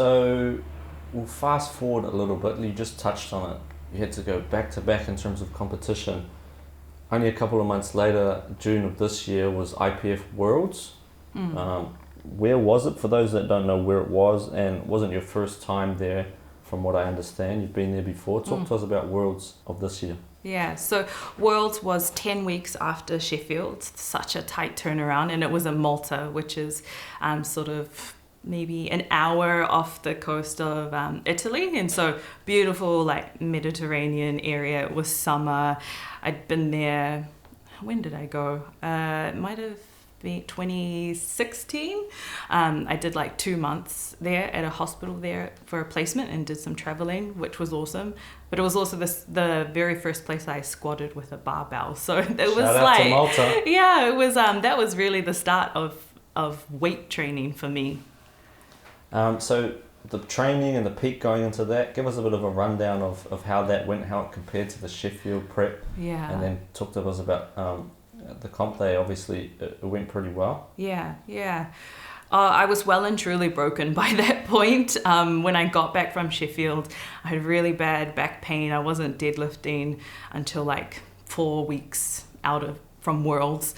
So we'll fast forward a little bit. You just touched on it. You had to go back to back in terms of competition. Only a couple of months later, June of this year, was IPF Worlds. Where was it, for those that don't know where it was, and wasn't your first time there from what I understand? You've been there before. Talk to us about Worlds of this year. Yeah, so Worlds was 10 weeks after Sheffield, such a tight turnaround, and it was in Malta, which is sort of maybe an hour off the coast of Italy, and so beautiful, like Mediterranean area. It was summer. I'd been there, when did I go? It might have been 2016. I did like 2 months there at a hospital there for a placement and did some traveling, which was awesome. But it was also the very first place I squatted with a barbell. So it was Shout out like, to Malta. yeah, it was that was really the start of weight training for me. So the training and the peak going into that, give us a bit of a rundown of how that went, how it compared to the Sheffield prep. Yeah. And then talk to us about the comp day. Obviously it went pretty well. Yeah. I was well and truly broken by that point. When I got back from Sheffield, I had really bad back pain. I wasn't deadlifting until like 4 weeks from Worlds.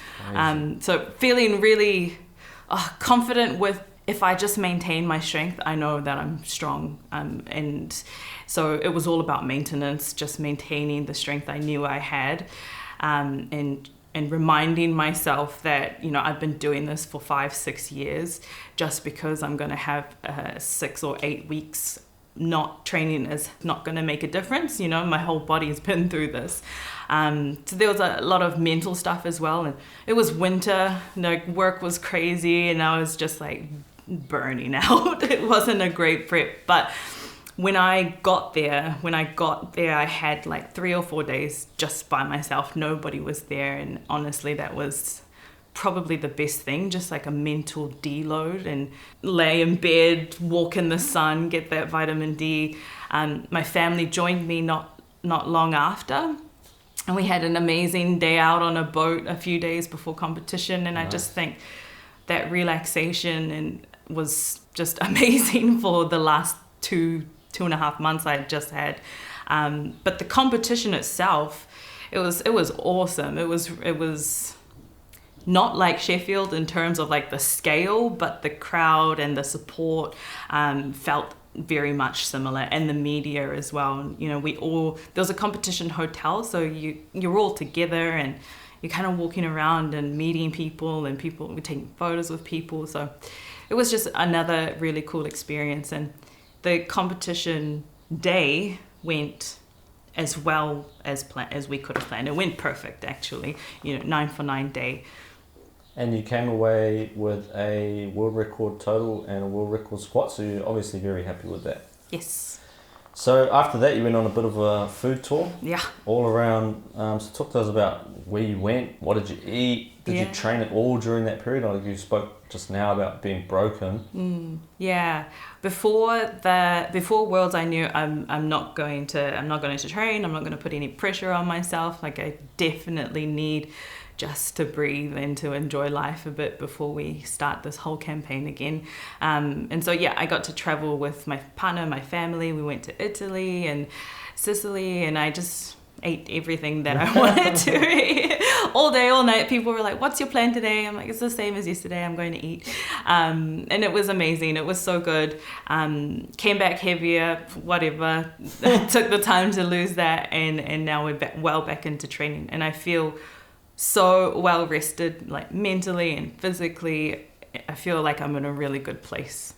So feeling really confident with, if I just maintain my strength, I know that I'm strong. And so it was all about maintenance, just maintaining the strength I knew I had, and reminding myself that, I've been doing this for 5-6 years. Just because I'm going to have 6 or 8 weeks not training is not going to make a difference. My whole body's been through this. So there was a lot of mental stuff as well. And it was winter, work was crazy, and I was just like burning out. It wasn't a great prep. But when I got there, I had like 3 or 4 days just by myself. Nobody was there. And honestly, that was probably the best thing, just like a mental deload, and lay in bed, walk in the sun, get that vitamin D. My family joined me not long after, and we had an amazing day out on a boat a few days before competition. And nice. I just think that relaxation was just amazing for the last 2.5 months I had just had. But the competition itself, it was awesome. It was not like Sheffield in terms of like the scale, but the crowd and the support felt very much similar, and the media as well. There was a competition hotel, so you're all together and you're kind of walking around and meeting people, and people were taking photos with people. So it was just another really cool experience. And the competition day went as well as we could have planned. It went perfect, actually. 9 for 9 day. And you came away with a world record total and a world record squat, so you're obviously very happy with that. Yes. So after that, you went on a bit of a food tour. Yeah. All around. So talk to us about where you went. What did you eat? Did you train at all during that period? Like you spoke just now about being broken. Yeah. Before Worlds, I knew I'm not going to train. I'm not going to put any pressure on myself. Like I definitely need just to breathe and to enjoy life a bit before we start this whole campaign again. And so, I got to travel with my partner, my family. We went to Italy and Sicily, and I just ate everything that I wanted to eat. All day, all night. People were like, what's your plan today? I'm like, it's the same as yesterday. I'm going to eat. And it was amazing. It was so good. Came back heavier, whatever. Took the time to lose that. And now we're back into training. And I feel so well rested, like mentally and physically. I feel like I'm in a really good place.